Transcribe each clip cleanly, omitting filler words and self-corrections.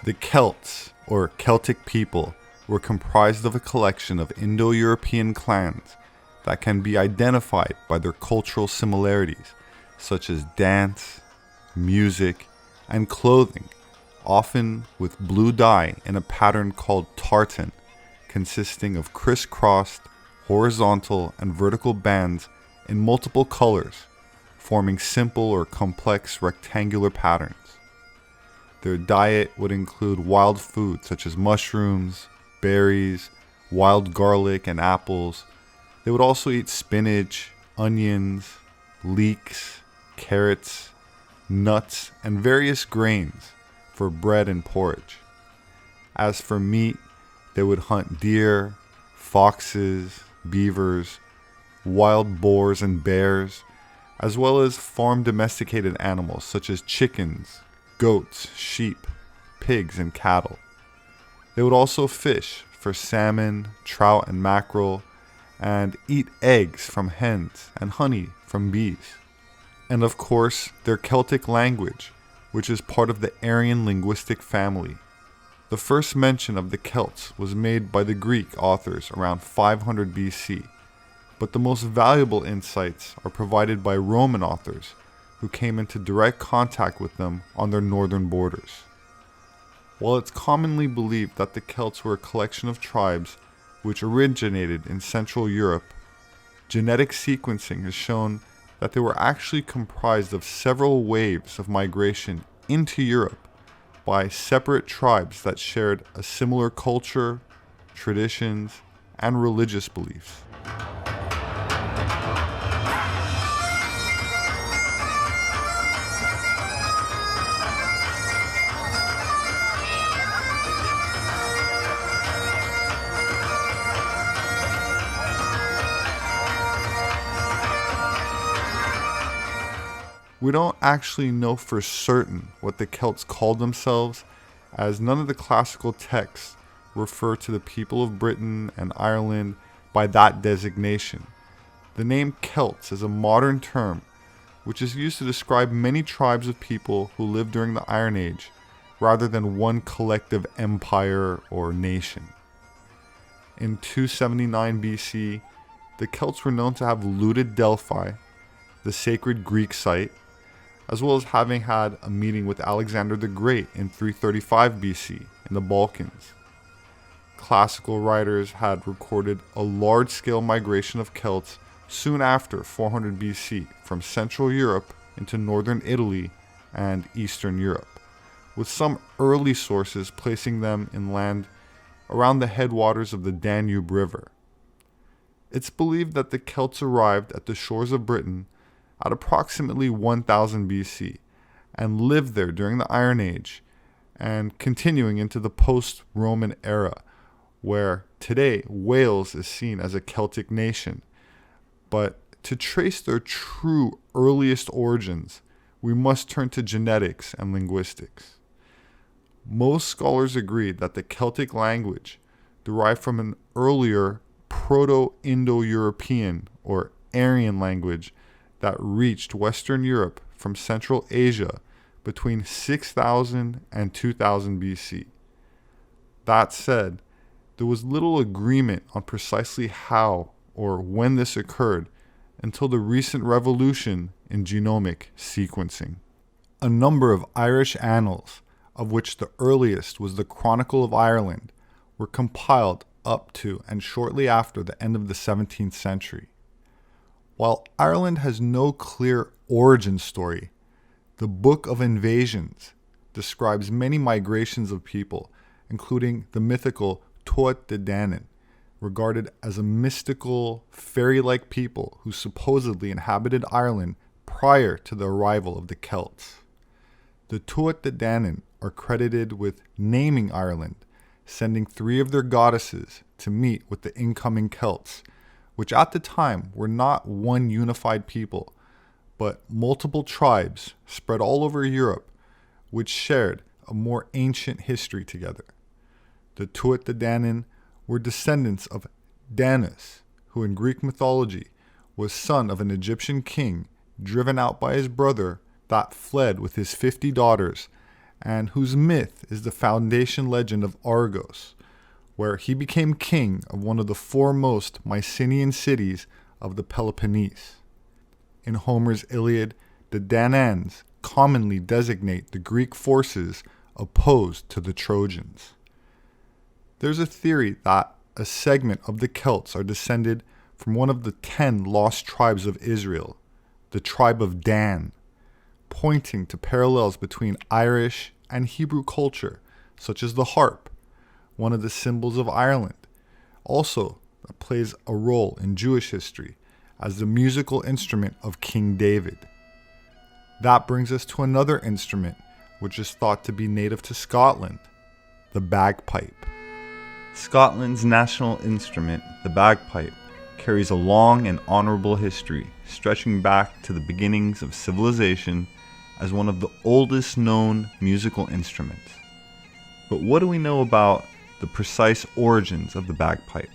The Celts, or Celtic people, were comprised of a collection of Indo-European clans that can be identified by their cultural similarities, such as dance, music, and clothing, often with blue dye in a pattern called tartan, consisting of crisscrossed, horizontal, and vertical bands in multiple colors, forming simple or complex rectangular patterns. Their diet would include wild food such as mushrooms, berries, wild garlic, and apples. They would also eat spinach, onions, leeks, carrots, nuts, and various grains for bread and porridge. As for meat, they would hunt deer, foxes, beavers, wild boars and bears, as well as farm domesticated animals such as chickens, goats, sheep, pigs, and cattle. They would also fish for salmon, trout, and mackerel, and eat eggs from hens and honey from bees. And of course, their Celtic language, which is part of the Aryan linguistic family. The first mention of the Celts was made by the Greek authors around 500 BC, but the most valuable insights are provided by Roman authors who came into direct contact with them on their northern borders. While it's commonly believed that the Celts were a collection of tribes which originated in Central Europe, genetic sequencing has shown that they were actually comprised of several waves of migration into Europe by separate tribes that shared a similar culture, traditions, and religious beliefs. We don't actually know for certain what the Celts called themselves, as none of the classical texts refer to the people of Britain and Ireland by that designation. The name Celts is a modern term which is used to describe many tribes of people who lived during the Iron Age, rather than one collective empire or nation. In 279 BC, the Celts were known to have looted Delphi, the sacred Greek site, as well as having had a meeting with Alexander the Great in 335 BC in the Balkans. Classical writers had recorded a large-scale migration of Celts soon after 400 BC from Central Europe into northern Italy and Eastern Europe, with some early sources placing them in land around the headwaters of the Danube River. It's believed that the Celts arrived at the shores of Britain at approximately 1000 BC and lived there during the Iron Age and continuing into the post-Roman era, where today Wales is seen as a Celtic nation. But to trace their true earliest origins, we must turn to genetics and linguistics. Most scholars agree that the Celtic language derived from an earlier Proto-Indo-European or Aryan language that reached Western Europe from Central Asia between 6000 and 2000 BC. That said, there was little agreement on precisely how or when this occurred until the recent revolution in genomic sequencing. A number of Irish annals, of which the earliest was the Chronicle of Ireland, were compiled up to and shortly after the end of the 17th century. While Ireland has no clear origin story, the Book of Invasions describes many migrations of people, including the mythical Tuatha Danann, regarded as a mystical, fairy-like people who supposedly inhabited Ireland prior to the arrival of the Celts. The Tuatha Danann are credited with naming Ireland, sending 3 of their goddesses to meet with the incoming Celts, which at the time were not one unified people, but multiple tribes spread all over Europe, which shared a more ancient history together. The Tuatha Danann were descendants of Danus, who in Greek mythology was son of an Egyptian king driven out by his brother that fled with his 50 daughters and whose myth is the foundation legend of Argos, where he became king of one of the foremost Mycenaean cities of the Peloponnese. In Homer's Iliad, the Dananns commonly designate the Greek forces opposed to the Trojans. There's a theory that a segment of the Celts are descended from one of the 10 lost tribes of Israel, the tribe of Dan, pointing to parallels between Irish and Hebrew culture, such as the harp, one of the symbols of Ireland. Also, that plays a role in Jewish history as the musical instrument of King David. That brings us to another instrument which is thought to be native to Scotland, the bagpipe. Scotland's national instrument, the bagpipe, carries a long and honorable history, stretching back to the beginnings of civilization as one of the oldest known musical instruments. But what do we know about the precise origins of the bagpipe?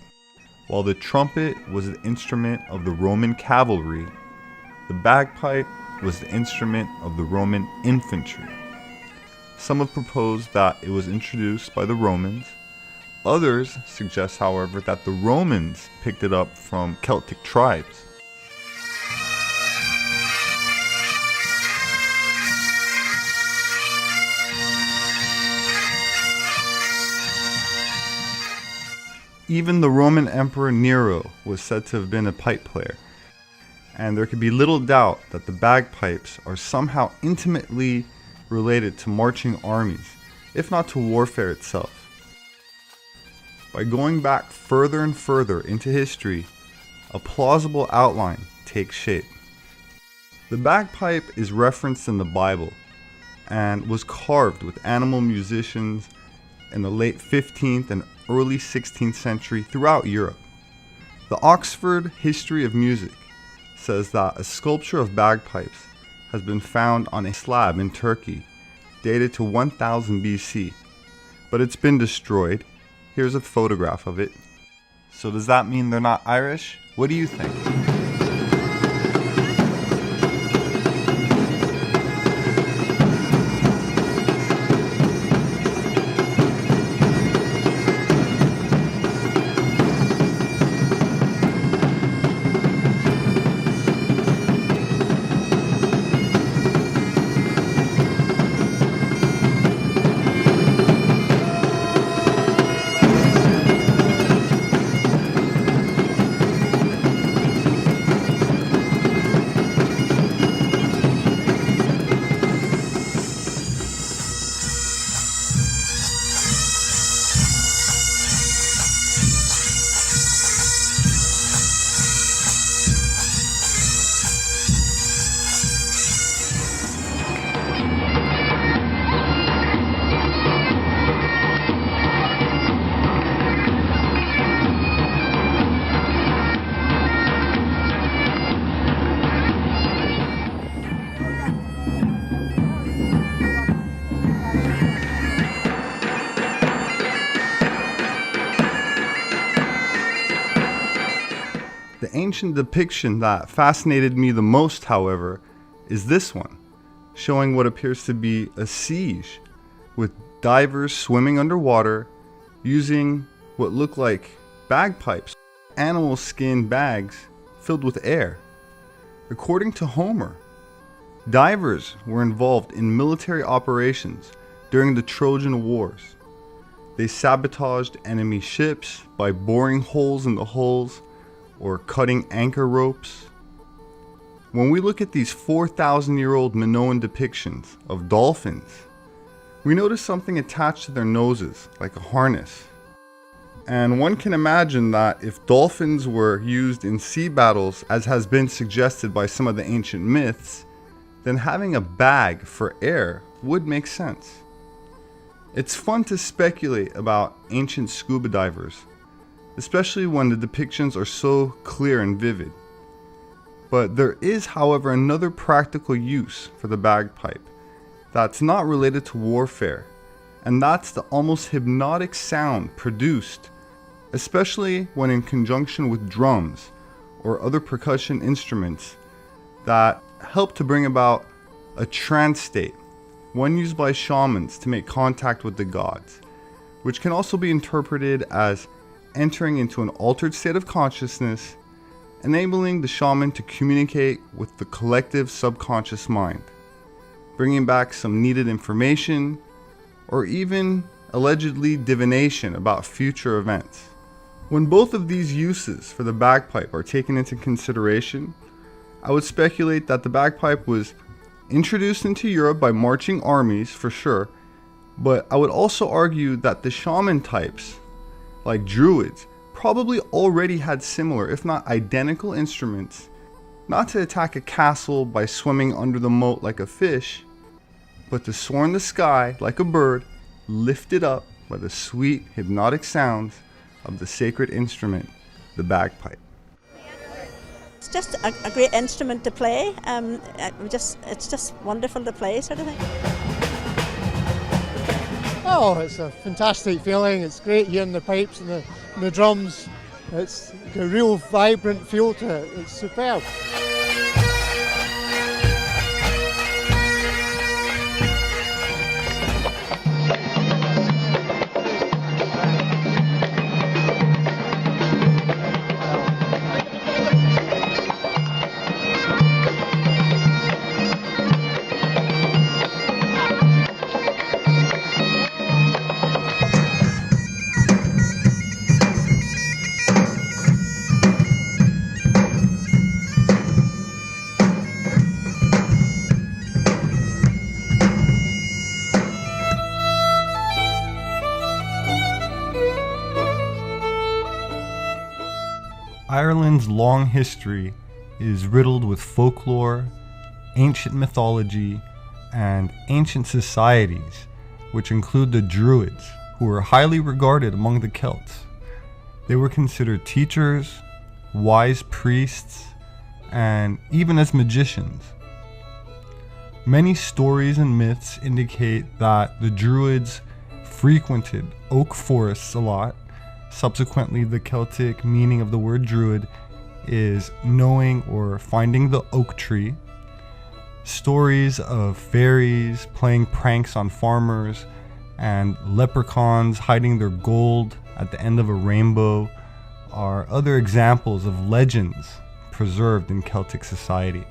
While the trumpet was the instrument of the Roman cavalry, the bagpipe was the instrument of the Roman infantry. Some have proposed that it was introduced by the Romans. Others suggest, however, that the Romans picked it up from Celtic tribes. Even the Roman Emperor Nero was said to have been a pipe player, and there could be little doubt that the bagpipes are somehow intimately related to marching armies, if not to warfare itself. By going back further and further into history, a plausible outline takes shape. The bagpipe is referenced in the Bible and was carved with animal musicians in the late 15th and early 16th century throughout Europe. The Oxford History of Music says that a sculpture of bagpipes has been found on a slab in Turkey, dated to 1000 BC, but it's been destroyed. Here's a photograph of it. So does that mean they're not Irish? What do you think? The ancient depiction that fascinated me the most, however, is this one, showing what appears to be a siege, with divers swimming underwater using what look like bagpipes, animal skin bags filled with air. According to Homer, divers were involved in military operations during the Trojan Wars. They sabotaged enemy ships by boring holes in the hulls or cutting anchor ropes. When we look at these 4,000-year-old Minoan depictions of dolphins, we notice something attached to their noses, like a harness. And one can imagine that if dolphins were used in sea battles, as has been suggested by some of the ancient myths, then having a bag for air would make sense. It's fun to speculate about ancient scuba divers, especially when the depictions are so clear and vivid. But there is, however, another practical use for the bagpipe that's not related to warfare, and that's the almost hypnotic sound produced, especially when in conjunction with drums or other percussion instruments that help to bring about a trance state one used by shamans to make contact with the gods, which can also be interpreted as entering into an altered state of consciousness, enabling the shaman to communicate with the collective subconscious mind, bringing back some needed information, or even allegedly divination about future events. When both of these uses for the bagpipe are taken into consideration, I would speculate that the bagpipe was introduced into Europe by marching armies for sure, but I would also argue that the shaman types, like Druids, probably already had similar, if not identical instruments, not to attack a castle by swimming under the moat like a fish, but to soar in the sky like a bird, lifted up by the sweet hypnotic sounds of the sacred instrument, the bagpipe. It's just a great instrument to play. It's just wonderful to play, sort of thing. Oh, it's a fantastic feeling. It's great hearing the pipes and the drums. It's got a real vibrant feel to it. It's superb. Ireland's long history is riddled with folklore, ancient mythology, and ancient societies, which include the Druids, who were highly regarded among the Celts. They were considered teachers, wise priests, and even as magicians. Many stories and myths indicate that the Druids frequented oak forests a lot. Subsequently, the Celtic meaning of the word druid is knowing or finding the oak tree. Stories of fairies playing pranks on farmers and leprechauns hiding their gold at the end of a rainbow are other examples of legends preserved in Celtic society.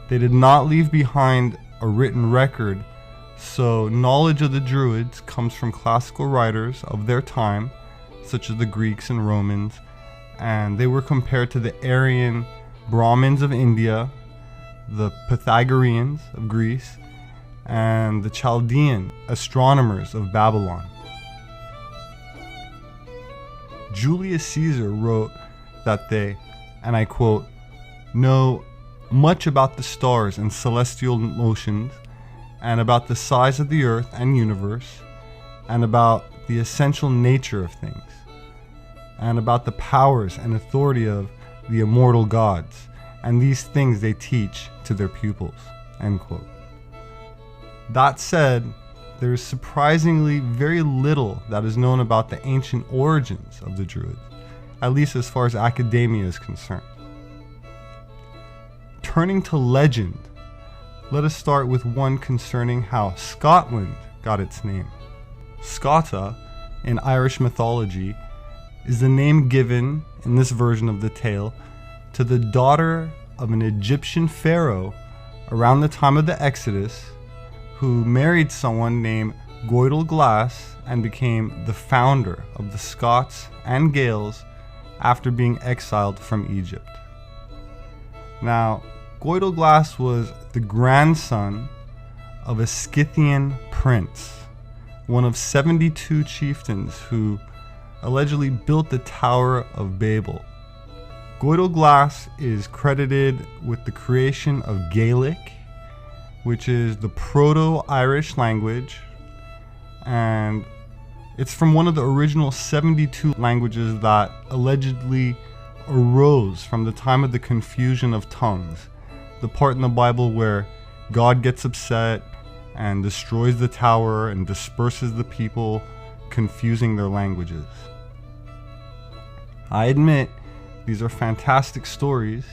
They did not leave behind a written record, so knowledge of the Druids comes from classical writers of their time, such as the Greeks and Romans, and they were compared to the Aryan Brahmins of India, the Pythagoreans of Greece, and the Chaldean astronomers of Babylon. Julius Caesar wrote that they, and I quote, know much about the stars and celestial motions, and about the size of the earth and universe, and about the essential nature of things, and about the powers and authority of the immortal gods, and these things they teach to their pupils, end quote. That said, there is surprisingly very little that is known about the ancient origins of the Druids, at least as far as academia is concerned. Turning to legend, let us start with one concerning how Scotland got its name. Tuatha, in Irish mythology, is the name given, in this version of the tale, to the daughter of an Egyptian pharaoh around the time of the Exodus, who married someone named Goidel Glass and became the founder of the Scots and Gaels after being exiled from Egypt. Now, Goidel Glass was the grandson of a Scythian prince, one of 72 chieftains who allegedly built the Tower of Babel. Goidel Glass is credited with the creation of Gaelic, which is the Proto-Irish language, and it's from one of the original 72 languages that allegedly arose from the time of the confusion of tongues, the part in the Bible where God gets upset and destroys the tower and disperses the people, confusing their languages. I admit these are fantastic stories,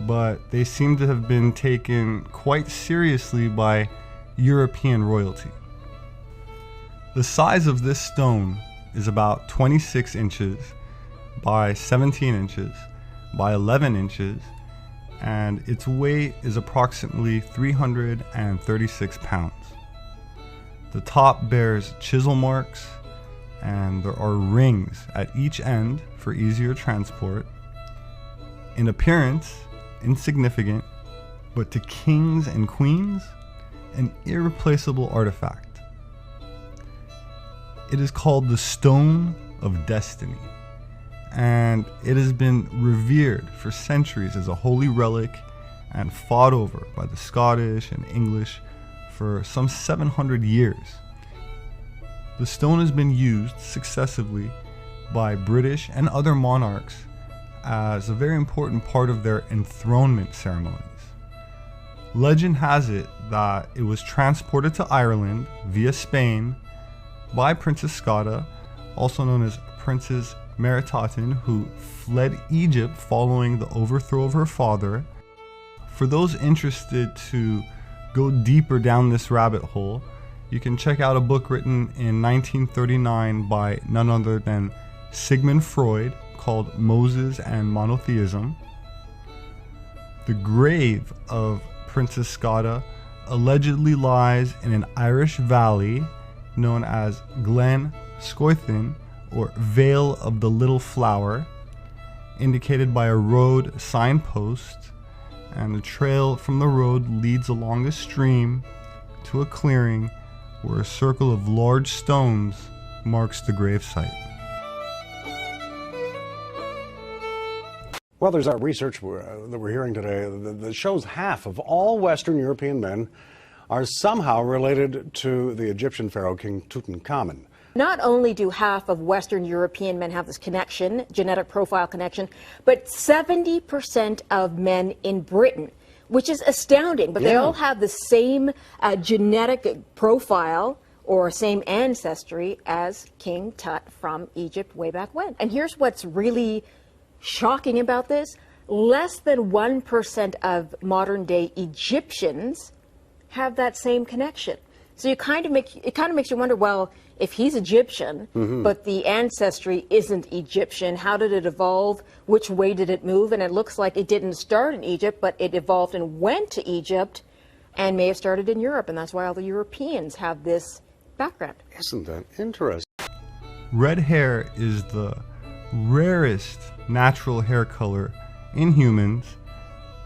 but they seem to have been taken quite seriously by European royalty. The size of this stone is about 26 inches by 17 inches by 11 inches, and its weight is approximately 336 pounds. The top bears chisel marks, and there are rings at each end for easier transport. In appearance, insignificant, but to kings and queens, an irreplaceable artifact. It is called the Stone of Destiny, and it has been revered for centuries as a holy relic and fought over by the Scottish and English for some 700 years. The stone has been used successively by British and other monarchs as a very important part of their enthronement ceremonies. Legend has it that it was transported to Ireland via Spain by Princess Scotta, also known as Princess Meritaten, who fled Egypt following the overthrow of her father. For those interested to go deeper down this rabbit hole, you can check out a book written in 1939 by none other than Sigmund Freud called Moses and Monotheism. The grave of Princess Scotta allegedly lies in an Irish valley known as Glen Scoithin, or Vale of the Little Flower, indicated by a road signpost, and the trail from the road leads along a stream to a clearing where a circle of large stones marks the gravesite. Well, there's our research that we're hearing today that shows half of all Western European men are somehow related to the Egyptian pharaoh King Tutankhamun. Not only do half of Western European men have this connection, genetic profile connection, but 70% of men in Britain, which is astounding. But they all have the same genetic profile or same ancestry as King Tut from Egypt way back when. And here's what's really shocking about this. Less than 1% of modern day Egyptians have that same connection. So it kind of makes you wonder, well, if he's Egyptian, but the ancestry isn't Egyptian, how did it evolve? Which way did it move? And it looks like it didn't start in Egypt, but it evolved and went to Egypt and may have started in Europe. And that's why all the Europeans have this background. Isn't that interesting? Red hair is the rarest natural hair color in humans,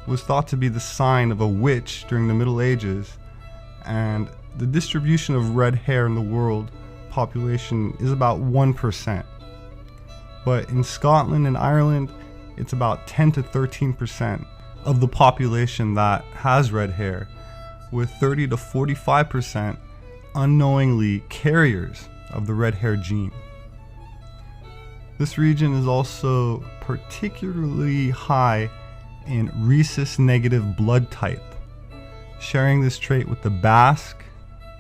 was thought to be the sign of a witch during the Middle Ages, and the distribution of red hair in the world population is about 1%. But in Scotland and Ireland, it's about 10 to 13% of the population that has red hair, with 30 to 45% unknowingly carriers of the red hair gene. This region is also particularly high in rhesus negative blood type, sharing this trait with the Basque,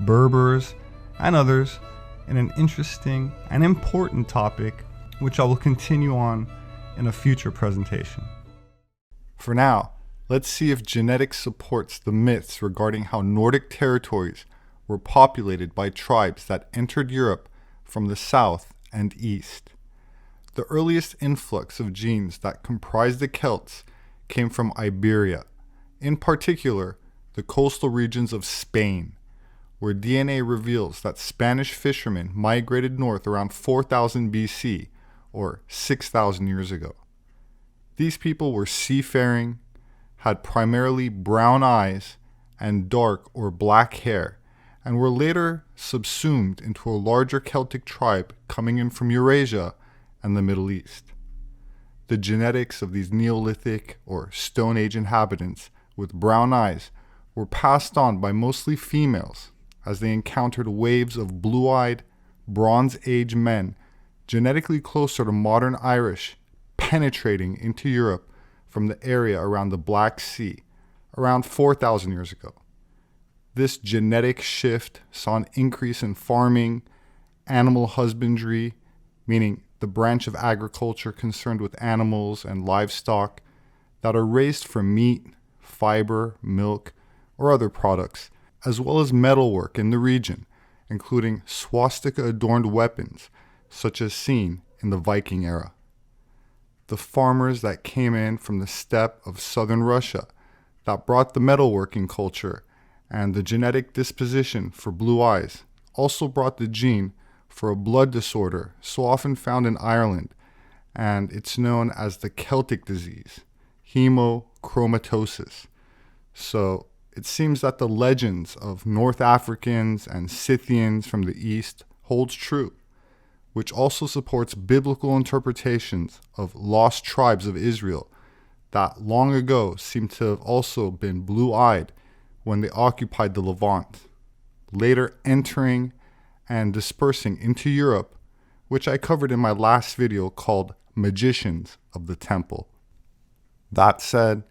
Berbers, and others in an interesting and important topic, which I will continue on in a future presentation. For now, let's see if genetics supports the myths regarding how Nordic territories were populated by tribes that entered Europe from the south and east. The earliest influx of genes that comprised the Celts came from Iberia, in particular the coastal regions of Spain, where DNA reveals that Spanish fishermen migrated north around 4000 BC, or 6,000 years ago. These people were seafaring, had primarily brown eyes and dark or black hair, and were later subsumed into a larger Celtic tribe coming in from Eurasia and the Middle East. The genetics of these Neolithic or Stone Age inhabitants with brown eyes were passed on by mostly females as they encountered waves of blue-eyed, Bronze Age men genetically closer to modern Irish penetrating into Europe from the area around the Black Sea around 4,000 years ago. This genetic shift saw an increase in farming, animal husbandry, meaning the branch of agriculture concerned with animals and livestock, that are raised for meat, fiber, milk, or other products, as well as metalwork in the region, including swastika-adorned weapons, such as seen in the Viking era. The farmers that came in from the steppe of southern Russia that brought the metalworking culture and the genetic disposition for blue eyes also brought the gene for a blood disorder so often found in Ireland, and it's known as the Celtic disease, hemochromatosis. So it seems that the legends of North Africans and Scythians from the east holds true, which also supports biblical interpretations of lost tribes of Israel that long ago seem to have also been blue-eyed when they occupied the Levant, later entering and dispersing into Europe, which I covered in my last video called Magicians of the Temple. That said,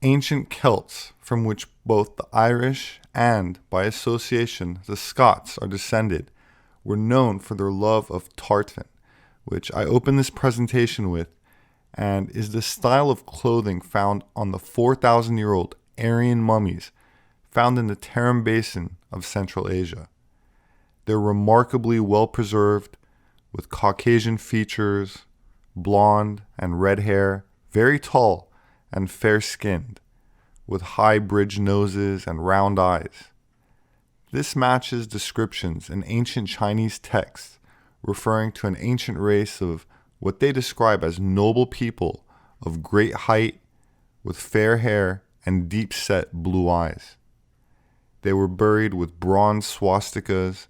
ancient Celts, from which both the Irish and, by association, the Scots are descended, were known for their love of tartan, which I open this presentation with, and is the style of clothing found on the 4,000-year-old Aryan mummies found in the Tarim Basin of Central Asia. They're remarkably well preserved, with Caucasian features, blonde and red hair, very tall and fair-skinned, with high bridge noses and round eyes. This matches descriptions in ancient Chinese texts referring to an ancient race of what they describe as noble people of great height, with fair hair and deep-set blue eyes. They were buried with bronze swastikas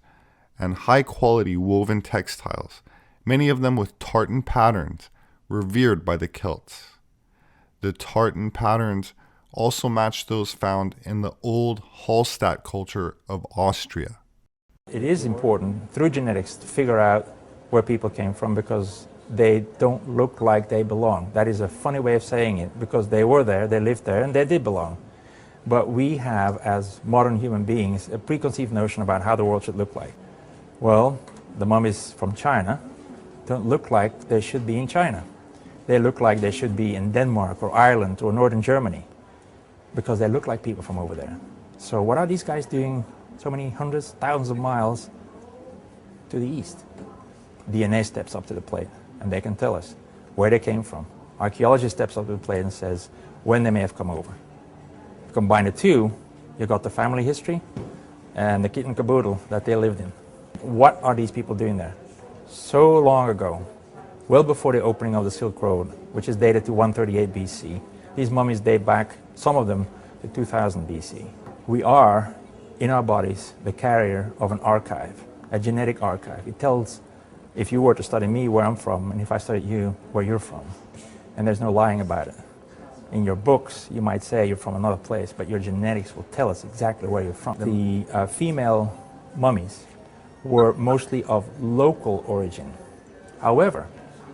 and high-quality woven textiles, many of them with tartan patterns revered by the Celts. The tartan patterns also match those found in the old Hallstatt culture of Austria. It is important through genetics to figure out where people came from, because they don't look like they belong. That is a funny way of saying it, because they were there, they lived there, and they did belong. But we have, as modern human beings, a preconceived notion about how the world should look like. Well, the mummies from China don't look like they should be in China. They look like they should be in Denmark or Ireland or northern Germany, because they look like people from over there. So what are these guys doing so many hundreds, thousands of miles to the east? DNA steps up to the plate, and they can tell us where they came from. Archaeology steps up to the plate and says when they may have come over. Combine the two, you got the family history and the kit and caboodle that they lived in. What are these people doing there? So long ago, well before the opening of the Silk Road, which is dated to 138 BC, these mummies date back, some of them, to 2000 BC. We are, in our bodies, the carrier of an archive, a genetic archive. It tells, if you were to study me, where I'm from, and if I studied you, where you're from. And there's no lying about it. In your books, you might say you're from another place, but your genetics will tell us exactly where you're from. The female mummies were mostly of local origin. However,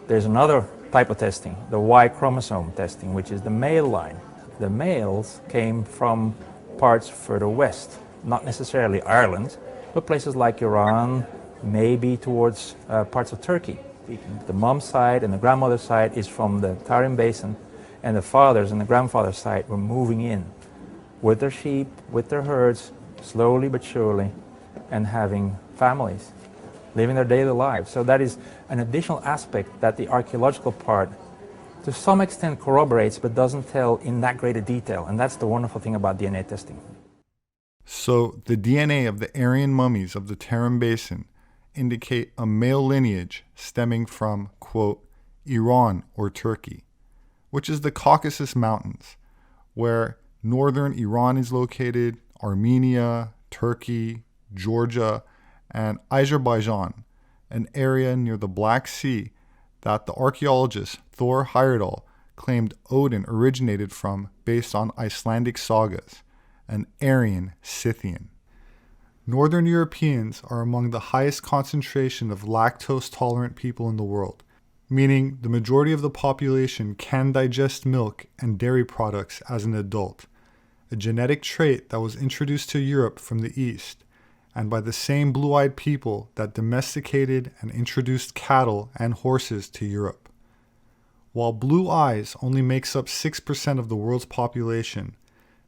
there's another type of testing, the Y chromosome testing, which is the male line. The males came from parts further west, not necessarily Ireland, but places like Iran, maybe towards parts of Turkey. The mom's side and the grandmother's side is from the Tarim Basin, and the fathers and the grandfather's side were moving in with their sheep, with their herds, slowly but surely, and having families, living their daily lives. So that is an additional aspect that the archaeological part to some extent corroborates, but doesn't tell in that great a detail. And that's the wonderful thing about DNA testing. So the DNA of the Aryan mummies of the Tarim Basin indicate a male lineage stemming from, quote, Iran or Turkey, which is the Caucasus Mountains, where northern Iran is located, Armenia, Turkey, Georgia, and Azerbaijan, an area near the Black Sea that the archaeologist Thor Heyerdahl claimed Odin originated from based on Icelandic sagas, an Aryan Scythian. Northern Europeans are among the highest concentration of lactose-tolerant people in the world, meaning the majority of the population can digest milk and dairy products as an adult, a genetic trait that was introduced to Europe from the East, and by the same blue-eyed people that domesticated and introduced cattle and horses to Europe. While blue eyes only makes up 6% of the world's population,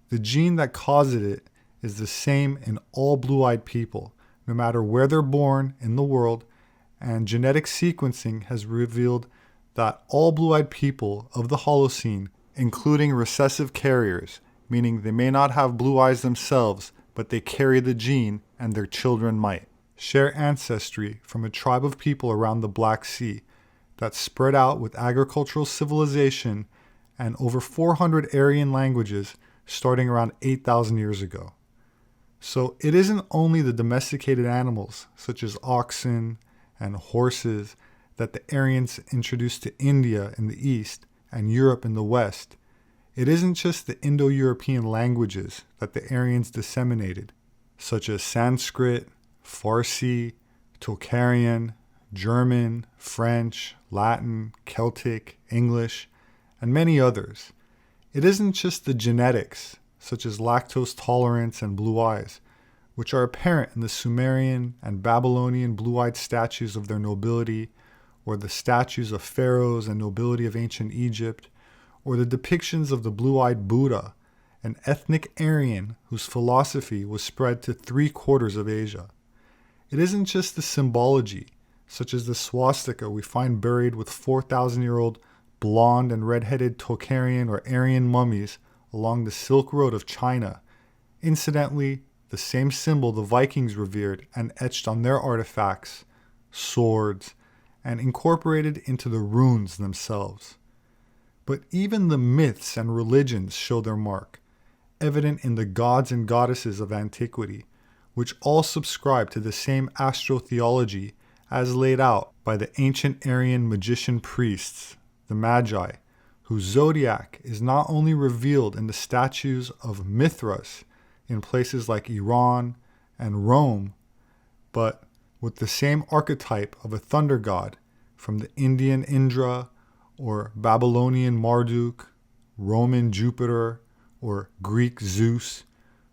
the gene that causes it is the same in all blue-eyed people, no matter where they're born in the world, and genetic sequencing has revealed that all blue-eyed people of the Holocene, including recessive carriers, meaning they may not have blue eyes themselves, but they carry the gene and their children might, share ancestry from a tribe of people around the Black Sea that spread out with agricultural civilization and over 400 Aryan languages starting around 8,000 years ago. So it isn't only the domesticated animals, such as oxen and horses, that the Aryans introduced to India in the east and Europe in the west. It isn't just the Indo-European languages that the Aryans disseminated, such as Sanskrit, Farsi, Tocharian, German, French, Latin, Celtic, English, and many others. It isn't just the genetics, such as lactose tolerance and blue eyes, which are apparent in the Sumerian and Babylonian blue-eyed statues of their nobility, or the statues of pharaohs and nobility of ancient Egypt, or the depictions of the blue-eyed Buddha, an ethnic Aryan whose philosophy was spread to 3/4 of Asia. It isn't just the symbology, such as the swastika we find buried with 4,000-year-old blonde and red-headed Tocharian or Aryan mummies along the Silk Road of China, incidentally the same symbol the Vikings revered and etched on their artifacts, swords, and incorporated into the runes themselves. But even the myths and religions show their mark, evident in the gods and goddesses of antiquity, which all subscribe to the same astrotheology as laid out by the ancient Aryan magician priests, the Magi, whose zodiac is not only revealed in the statues of Mithras in places like Iran and Rome, but with the same archetype of a thunder god from the Indian Indra or Babylonian Marduk, Roman Jupiter, or Greek Zeus,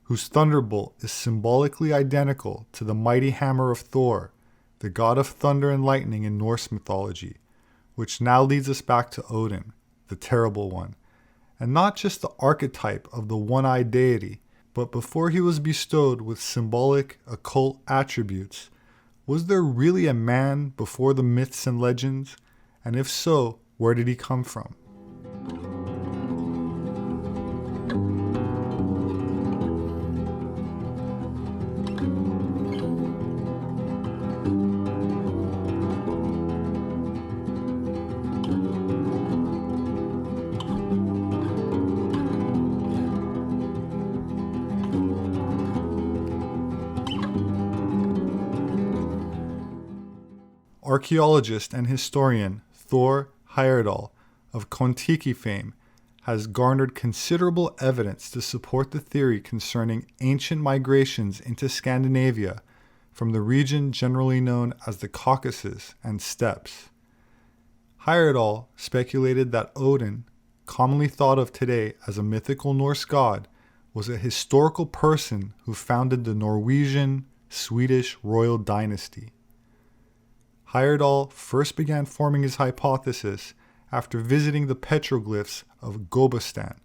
whose thunderbolt is symbolically identical to the mighty hammer of Thor, the god of thunder and lightning in Norse mythology, which now leads us back to Odin, the terrible one, and not just the archetype of the one-eyed deity, but before he was bestowed with symbolic occult attributes, was there really a man before the myths and legends? And if so, where did he come from? Archaeologist and historian Thor Heyerdahl of Kon-Tiki fame has garnered considerable evidence to support the theory concerning ancient migrations into Scandinavia from the region generally known as the Caucasus and steppes. Heyerdahl speculated that Odin, commonly thought of today as a mythical Norse god, was a historical person who founded the Norwegian-Swedish royal dynasty. Heyerdahl first began forming his hypothesis after visiting the petroglyphs of Gobustan,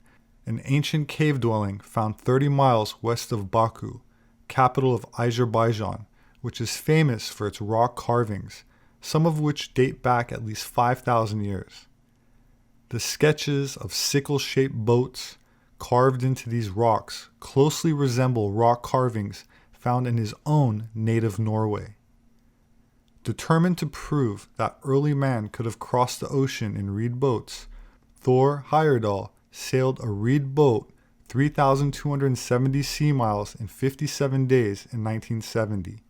an ancient cave dwelling found 30 miles west of Baku, capital of Azerbaijan, which is famous for its rock carvings, some of which date back at least 5,000 years. The sketches of sickle-shaped boats carved into these rocks closely resemble rock carvings found in his own native Norway. Determined to prove that early man could have crossed the ocean in reed boats, Thor Heyerdahl sailed a reed boat 3,270 sea miles in 57 days in 1970.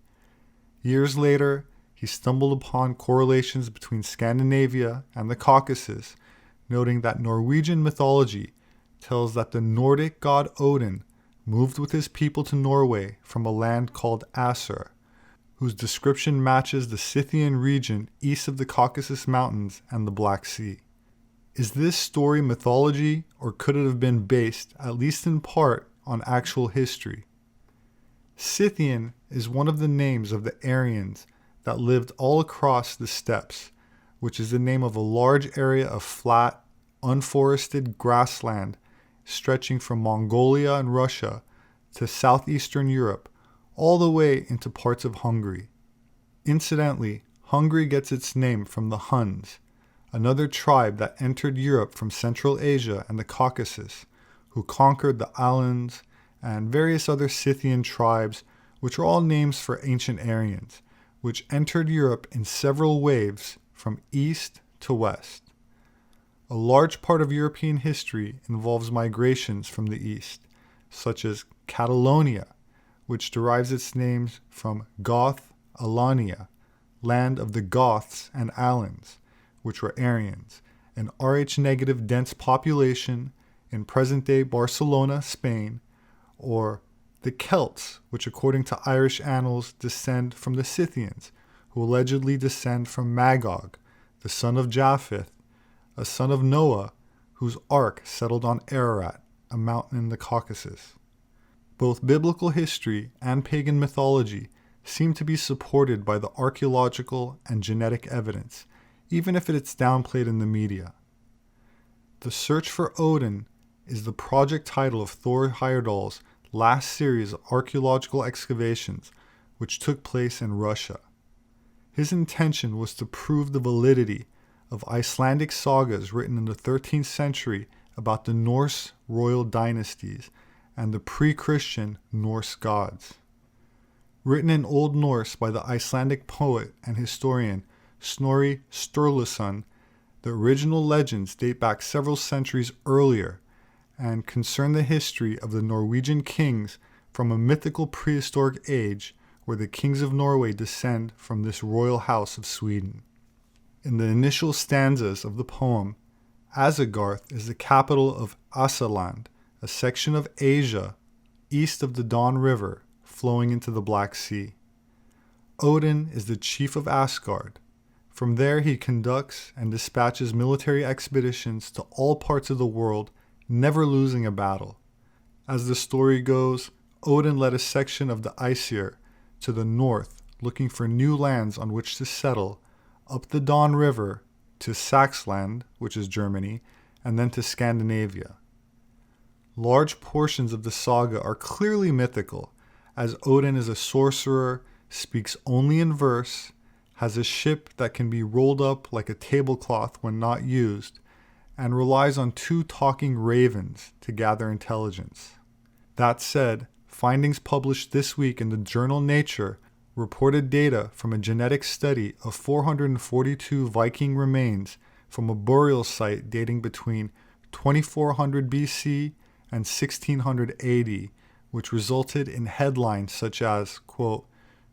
Years later, he stumbled upon correlations between Scandinavia and the Caucasus, noting that Norwegian mythology tells that the Nordic god Odin moved with his people to Norway from a land called Asur, whose description matches the Scythian region east of the Caucasus Mountains and the Black Sea. Is this story mythology, or could it have been based, at least in part, on actual history? Scythian is one of the names of the Aryans that lived all across the steppes, which is the name of a large area of flat, unforested grassland stretching from Mongolia and Russia to southeastern Europe, all the way into parts of Hungary. Incidentally, Hungary gets its name from the Huns, another tribe that entered Europe from Central Asia and the Caucasus, who conquered the Alans and various other Scythian tribes, which are all names for ancient Aryans, which entered Europe in several waves from east to west. A large part of European history involves migrations from the east, such as Catalonia, which derives its names from Goth Alania, land of the Goths and Alans, which were Aryans, an Rh-negative dense population in present-day Barcelona, Spain, or the Celts, which according to Irish annals descend from the Scythians, who allegedly descend from Magog, the son of Japheth, a son of Noah, whose ark settled on Ararat, a mountain in the Caucasus. Both biblical history and pagan mythology seem to be supported by the archaeological and genetic evidence, even if it's downplayed in the media. The Search for Odin is the project title of Thor Heyerdahl's last series of archaeological excavations, which took place in Russia. His intention was to prove the validity of Icelandic sagas written in the 13th century about the Norse royal dynasties and the pre-Christian Norse gods. Written in Old Norse by the Icelandic poet and historian Snorri Sturluson, the original legends date back several centuries earlier and concern the history of the Norwegian kings from a mythical prehistoric age where the kings of Norway descend from this royal house of Sweden. In the initial stanzas of the poem, Asagarth is the capital of Asaland, a section of Asia east of the Don River flowing into the Black Sea. Odin is the chief of Asgard. From there he conducts and dispatches military expeditions to all parts of the world, never losing a battle. As the story goes, Odin led a section of the Aesir to the north, looking for new lands on which to settle, up the Don River to Saxland, which is Germany, and then to Scandinavia. Large portions of the saga are clearly mythical, as Odin is a sorcerer, speaks only in verse, has a ship that can be rolled up like a tablecloth when not used, and relies on 2 talking ravens to gather intelligence. That said, findings published this week in the journal Nature reported data from a genetic study of 442 Viking remains from a burial site dating between 2400 BC and 1600 AD, which resulted in headlines such as, quote,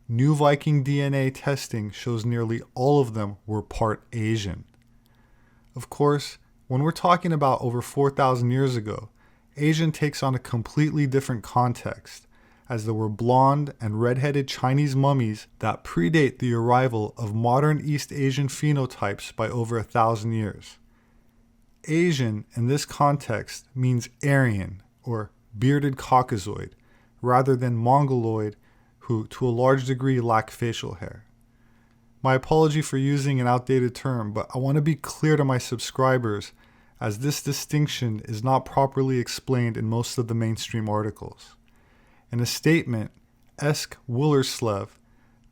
"New Viking DNA testing shows nearly all of them were part Asian." Of course, when we're talking about over 4,000 years ago, Asian takes on a completely different context, as there were blonde and red-headed Chinese mummies that predate the arrival of modern East Asian phenotypes by over 1,000 years. Asian in this context means Aryan or bearded Caucasoid, rather than Mongoloid, who to a large degree lack facial hair. My apology for using an outdated term, but I want to be clear to my subscribers, as this distinction is not properly explained in most of the mainstream articles. In a statement, Esk Willerslev,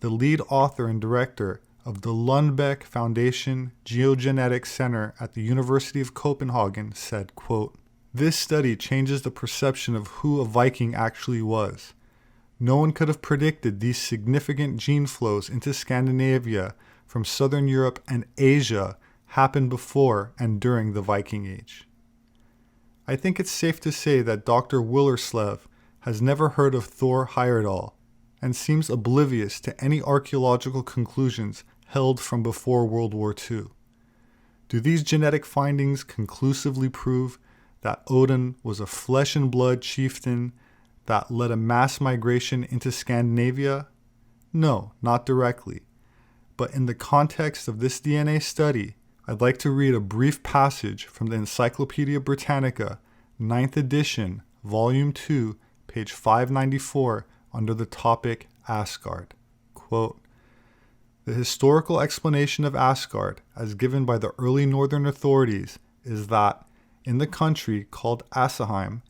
the lead author and director of the Lundbeck Foundation Geogenetics Center at the University of Copenhagen, said, quote, "This study changes the perception of who a Viking actually was. No one could have predicted these significant gene flows into Scandinavia from Southern Europe and Asia happened before and during the Viking Age." I think it's safe to say that Dr. Willerslev has never heard of Thor Heyerdahl and seems oblivious to any archaeological conclusions held from before World War II. Do these genetic findings conclusively prove that Odin was a flesh and blood chieftain that led a mass migration into Scandinavia? No, not directly. But in the context of this DNA study, I'd like to read a brief passage from the Encyclopedia Britannica, 9th edition, Volume 2, page 594, under the topic Asgard. Quote, The historical explanation of Asgard, as given by the early northern authorities, is that in the country called Asaheim,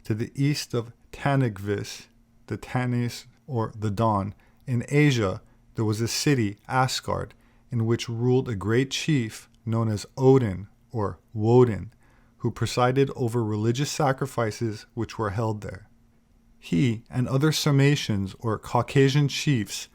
to the east of Tanigvis, the Tanis or the Don, in Asia, there was a city, Asgard, in which ruled a great chief known as Odin or Woden, who presided over religious sacrifices which were held there. He and other Sarmatians or Caucasian chiefs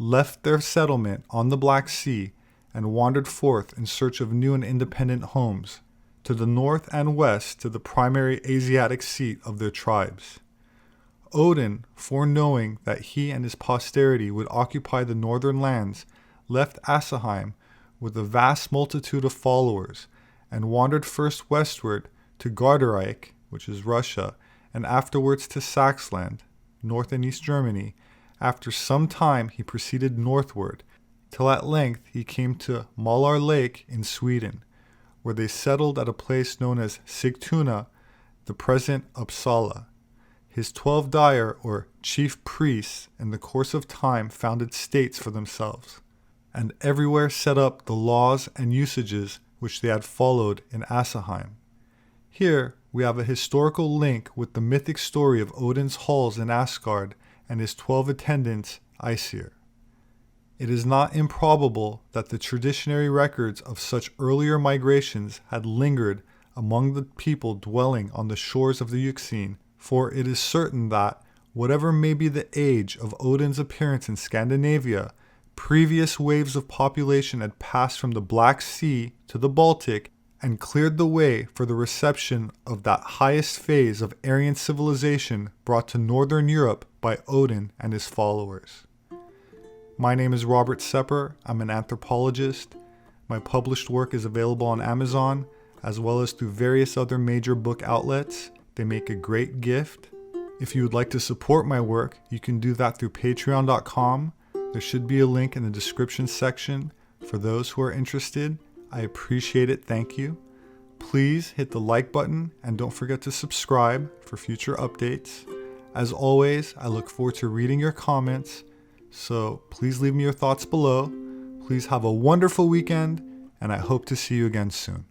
left their settlement on the Black Sea and wandered forth in search of new and independent homes, to the north and west to the primary Asiatic seat of their tribes. Odin, foreknowing that he and his posterity would occupy the northern lands, left Asaheim with a vast multitude of followers, and wandered first westward to Gardarike, which is Russia, and afterwards to Saxland, North and East Germany. After some time he proceeded northward, till at length he came to Malar Lake in Sweden, where they settled at a place known as Sigtuna, the present Uppsala. His 12 dire or chief priests in the course of time founded states for themselves, and everywhere set up the laws and usages which they had followed in Asaheim. Here we have a historical link with the mythic story of Odin's halls in Asgard and his 12 attendants, Aesir. It is not improbable that the traditionary records of such earlier migrations had lingered among the people dwelling on the shores of the Euxine, for it is certain that, whatever may be the age of Odin's appearance in Scandinavia, previous waves of population had passed from the Black Sea to the Baltic and cleared the way for the reception of that highest phase of Aryan civilization brought to Northern Europe by Odin and his followers. My name is Robert Sepehr. I'm an anthropologist. My published work is available on Amazon, as well as through various other major book outlets. They make a great gift. If you would like to support my work, you can do that through patreon.com. There should be a link in the description section for those who are interested. I appreciate it. Thank you. Please hit the like button and don't forget to subscribe for future updates. As always, I look forward to reading your comments, so please leave me your thoughts below. Please have a wonderful weekend, and I hope to see you again soon.